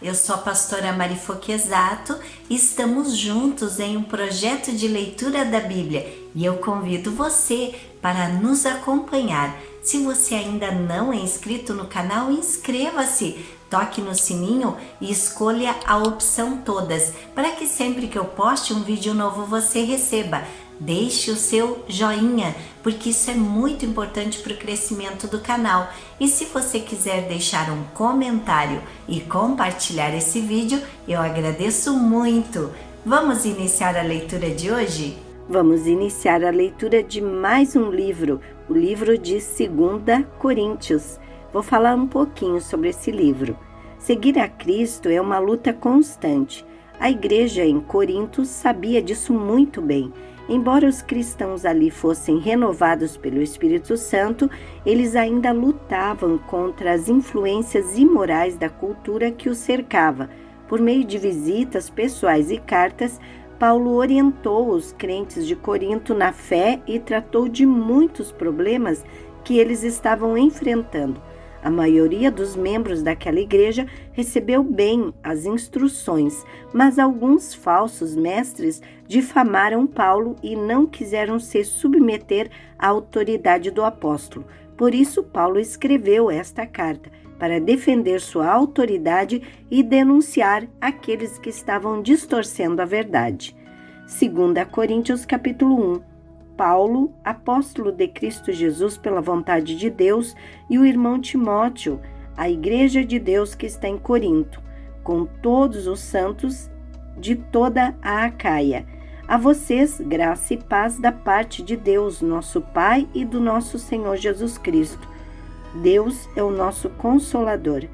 eu sou a pastora Mari Foquesato e estamos juntos em um projeto de leitura da Bíblia e eu convido você para nos acompanhar. Se você ainda não é inscrito no canal, inscreva-se, toque no sininho e escolha a opção todas, para que sempre que eu poste um vídeo novo você receba. Deixe o seu joinha, porque isso é muito importante para o crescimento do canal. E se você quiser deixar um comentário e compartilhar esse vídeo, eu agradeço muito. Vamos iniciar a leitura de hoje? Vamos iniciar a leitura de mais um livro, o livro de 2 Coríntios. Vou falar um pouquinho sobre esse livro. Seguir a Cristo é uma luta constante. A igreja em Corinto sabia disso muito bem. Embora os cristãos ali fossem renovados pelo Espírito Santo, eles ainda lutavam contra as influências imorais da cultura que os cercava. Por meio de visitas pessoais e cartas, Paulo orientou os crentes de Corinto na fé e tratou de muitos problemas que eles estavam enfrentando. A maioria dos membros daquela igreja recebeu bem as instruções, mas alguns falsos mestres difamaram Paulo e não quiseram se submeter à autoridade do apóstolo. Por isso, Paulo escreveu esta carta, para defender sua autoridade e denunciar aqueles que estavam distorcendo a verdade. 2 Coríntios capítulo 1. Paulo, apóstolo de Cristo Jesus pela vontade de Deus, e o irmão Timóteo, a igreja de Deus que está em Corinto, com todos os santos de toda a Acaia. A vocês, graça e paz da parte de Deus, nosso Pai, e do nosso Senhor Jesus Cristo. Deus é o nosso Consolador.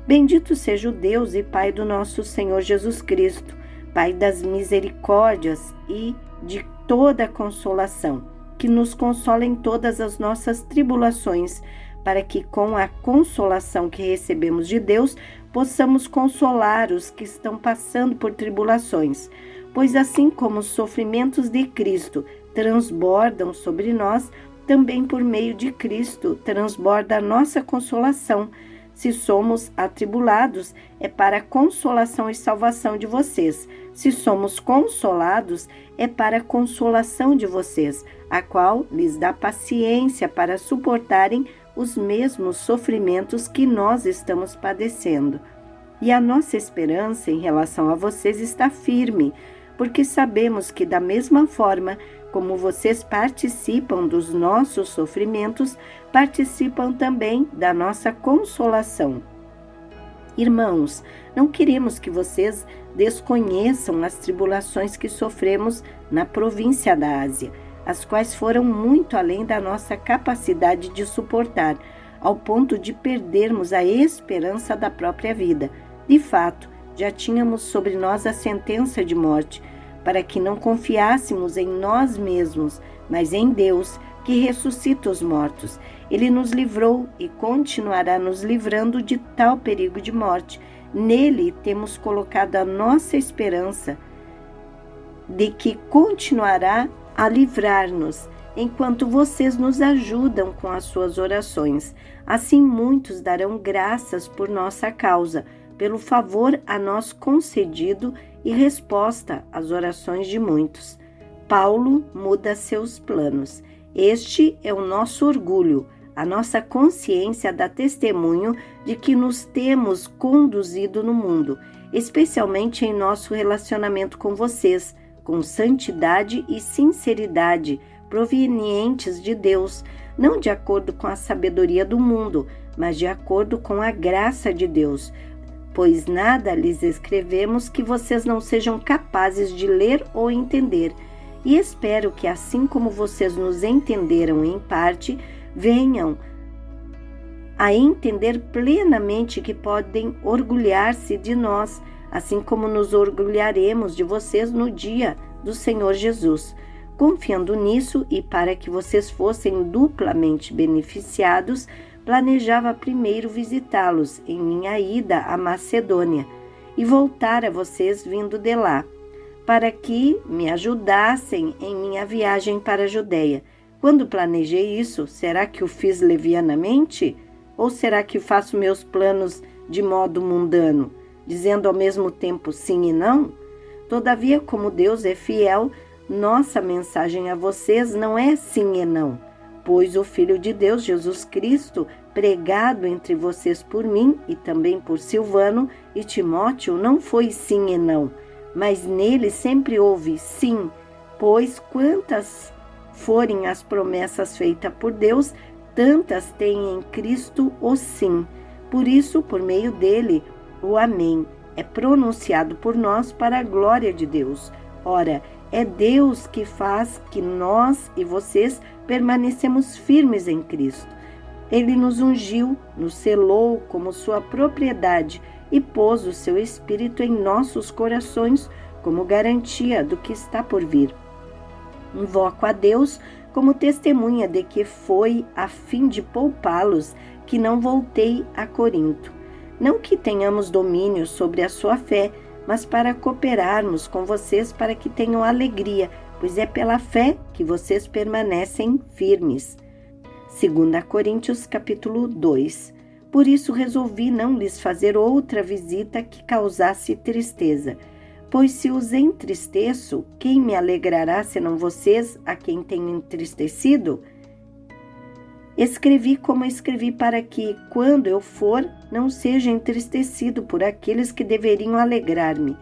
Bendito seja o Deus e Pai do nosso Senhor Jesus Cristo, Pai das misericórdias e de toda consolação, que nos consola em todas as nossas tribulações, para que com a consolação que recebemos de Deus, possamos consolar os que estão passando por tribulações. Pois assim como os sofrimentos de Cristo transbordam sobre nós, também por meio de Cristo transborda a nossa consolação. Se somos atribulados, é para a consolação e salvação de vocês. Se somos consolados, é para a consolação de vocês, a qual lhes dá paciência para suportarem os mesmos sofrimentos que nós estamos padecendo. E a nossa esperança em relação a vocês está firme, porque sabemos que da mesma forma como vocês participam dos nossos sofrimentos, participam também da nossa consolação. Irmãos, não queremos que vocês desconheçam as tribulações que sofremos na província da Ásia, as quais foram muito além da nossa capacidade de suportar, ao ponto de perdermos a esperança da própria vida. De fato, já tínhamos sobre nós a sentença de morte, para que não confiássemos em nós mesmos, mas em Deus, que ressuscita os mortos. Ele nos livrou e continuará nos livrando de tal perigo de morte. Nele temos colocado a nossa esperança de que continuará a livrar-nos, enquanto vocês nos ajudam com as suas orações. Assim muitos darão graças por nossa causa, pelo favor a nós concedido e resposta às orações de muitos. Paulo muda seus planos. Este é o nosso orgulho, a nossa consciência dá testemunho de que nos temos conduzido no mundo, especialmente em nosso relacionamento com vocês, com santidade e sinceridade, provenientes de Deus, não de acordo com a sabedoria do mundo, mas de acordo com a graça de Deus. Pois nada lhes escrevemos que vocês não sejam capazes de ler ou entender. E espero que, assim como vocês nos entenderam em parte, venham a entender plenamente que podem orgulhar-se de nós, assim como nos orgulharemos de vocês no dia do Senhor Jesus. Confiando nisso e para que vocês fossem duplamente beneficiados, planejava primeiro visitá-los em minha ida à Macedônia e voltar a vocês vindo de lá, para que me ajudassem em minha viagem para a Judeia. Quando planejei isso, será que o fiz levianamente? Ou será que faço meus planos de modo mundano? dizendo ao mesmo tempo sim e não? Todavia, como Deus é fiel, nossa mensagem a vocês não é sim e não, pois o Filho de Deus, Jesus Cristo, pregado entre vocês por mim e também por Silvano e Timóteo, não foi sim e não, mas nele sempre houve sim, pois quantas forem as promessas feitas por Deus, tantas têm em Cristo o sim. Por isso, por meio dele, o amém é pronunciado por nós para a glória de Deus. Ora, é Deus que faz que nós e vocês permanecemos firmes em Cristo. Ele nos ungiu, nos selou como sua propriedade e pôs o seu Espírito em nossos corações como garantia do que está por vir. Invoco a Deus como testemunha de que foi a fim de poupá-los que não voltei a Corinto. Não que tenhamos domínio sobre a sua fé, mas para cooperarmos com vocês para que tenham alegria, pois é pela fé que vocês permanecem firmes. 2 Coríntios capítulo 2. Por isso resolvi não lhes fazer outra visita que causasse tristeza. Pois se os entristeço, quem me alegrará senão vocês, a quem tenho entristecido? Escrevi como escrevi para que, quando eu for, não seja entristecido por aqueles que deveriam alegrar-me.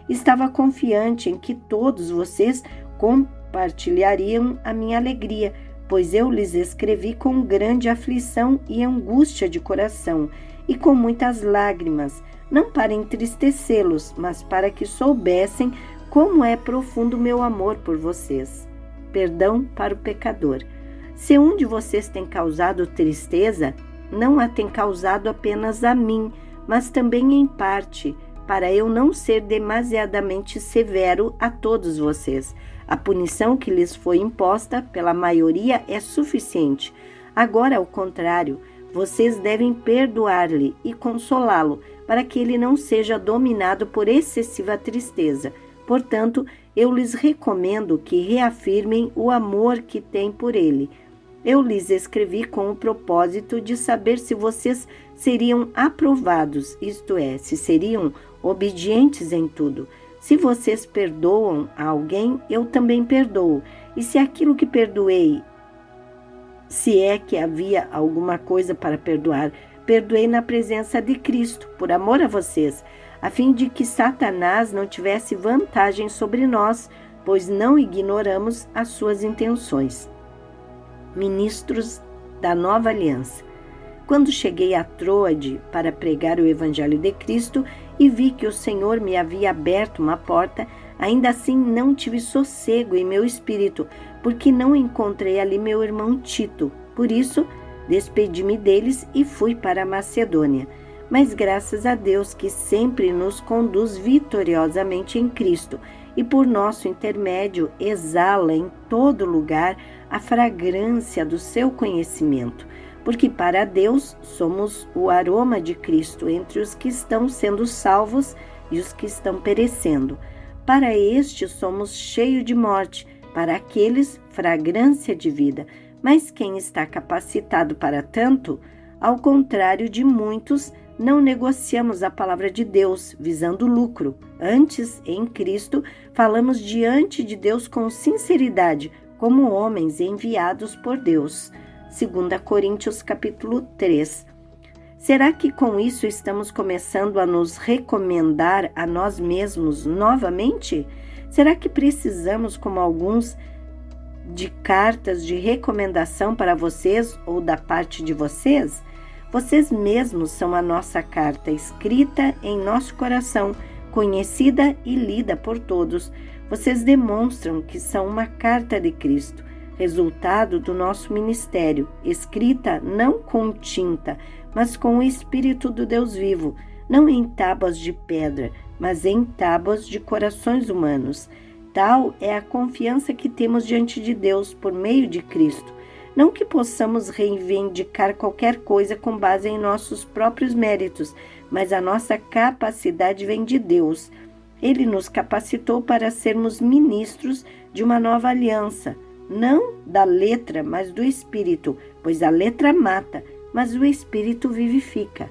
Estava confiante em que todos vocês compartilhariam a minha alegria, pois eu lhes escrevi com grande aflição e angústia de coração, e com muitas lágrimas, não para entristecê-los, mas para que soubessem como é profundo o meu amor por vocês. Perdão para o pecador. Se um de vocês tem causado tristeza, não a tem causado apenas a mim, mas também em parte, para eu não ser demasiadamente severo a todos vocês. A punição que lhes foi imposta pela maioria é suficiente. Agora, ao contrário, vocês devem perdoar-lhe e consolá-lo, para que ele não seja dominado por excessiva tristeza. Portanto, eu lhes recomendo que reafirmem o amor que têm por ele. Eu lhes escrevi com o propósito de saber se vocês seriam aprovados, isto é, se seriam obedientes em tudo. Se vocês perdoam a alguém, eu também perdoo. E se aquilo que perdoei, se é que havia alguma coisa para perdoar, perdoei na presença de Cristo, por amor a vocês, a fim de que Satanás não tivesse vantagem sobre nós, pois não ignoramos as suas intenções. Ministros da Nova Aliança. Quando cheguei a Troade para pregar o Evangelho de Cristo e vi que o Senhor me havia aberto uma porta, ainda assim não tive sossego em meu espírito, porque não encontrei ali meu irmão Tito. Por isso, despedi-me deles e fui para a Macedônia. Mas graças a Deus que sempre nos conduz vitoriosamente em Cristo e por nosso intermédio exala em todo lugar a fragrância do seu conhecimento, porque para Deus somos o aroma de Cristo entre os que estão sendo salvos e os que estão perecendo. Para estes somos cheio de morte, para aqueles fragrância de vida. Mas quem está capacitado para tanto? Ao contrário de muitos, não negociamos a palavra de Deus visando lucro. Antes, em Cristo, falamos diante de Deus com sinceridade, como homens enviados por Deus. 2 Coríntios capítulo 3. Será que com isso estamos começando a nos recomendar a nós mesmos novamente? Será que precisamos, como alguns, de cartas de recomendação para vocês ou da parte de vocês? Vocês mesmos são a nossa carta escrita em nosso coração, conhecida e lida por todos. Vocês demonstram que são uma carta de Cristo, resultado do nosso ministério, escrita não com tinta, mas com o Espírito do Deus vivo, não em tábuas de pedra, mas em tábuas de corações humanos. Tal é a confiança que temos diante de Deus por meio de Cristo. Não que possamos reivindicar qualquer coisa com base em nossos próprios méritos, mas a nossa capacidade vem de Deus. Ele nos capacitou para sermos ministros de uma nova aliança, não da letra, mas do Espírito, pois a letra mata, mas o Espírito vivifica.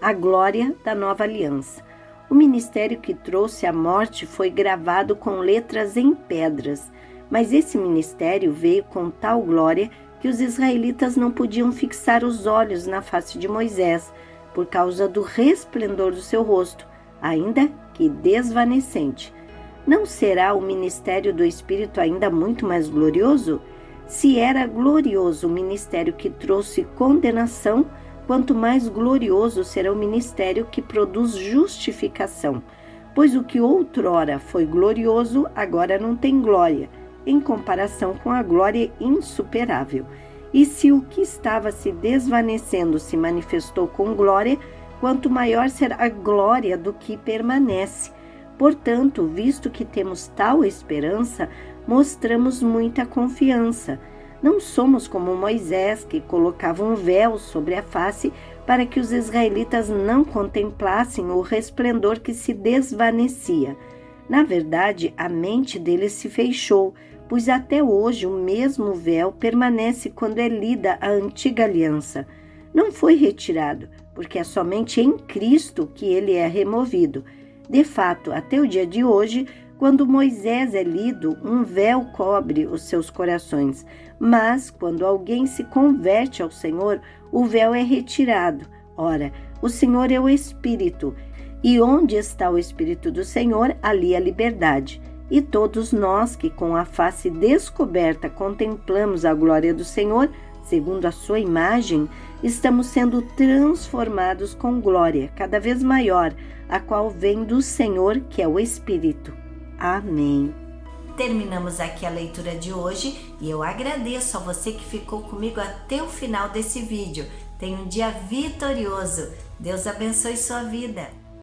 A glória da nova aliança. O ministério que trouxe a morte foi gravado com letras em pedras, mas esse ministério veio com tal glória que os israelitas não podiam fixar os olhos na face de Moisés, por causa do resplendor do seu rosto, ainda que desvanecente. Não será o ministério do Espírito ainda muito mais glorioso? Se era glorioso o ministério que trouxe condenação, quanto mais glorioso será o ministério que produz justificação. Pois o que outrora foi glorioso, agora não tem glória, em comparação com a glória insuperável. E se o que estava se desvanecendo se manifestou com glória, quanto maior será a glória do que permanece. Portanto, visto que temos tal esperança, mostramos muita confiança. Não somos como Moisés, que colocava um véu sobre a face para que os israelitas não contemplassem o resplendor que se desvanecia. Na verdade, a mente deles se fechou, pois até hoje o mesmo véu permanece quando é lida a antiga aliança. Não foi retirado, porque é somente em Cristo que ele é removido. De fato, até o dia de hoje, quando Moisés é lido, um véu cobre os seus corações. Mas, quando alguém se converte ao Senhor, o véu é retirado. Ora, o Senhor é o Espírito, e onde está o Espírito do Senhor, ali a liberdade. E todos nós que com a face descoberta contemplamos a glória do Senhor, segundo a sua imagem, estamos sendo transformados com glória cada vez maior, a qual vem do Senhor, que é o Espírito. Amém. Terminamos aqui a leitura de hoje e eu agradeço a você que ficou comigo até o final desse vídeo. Tenha um dia vitorioso. Deus abençoe sua vida.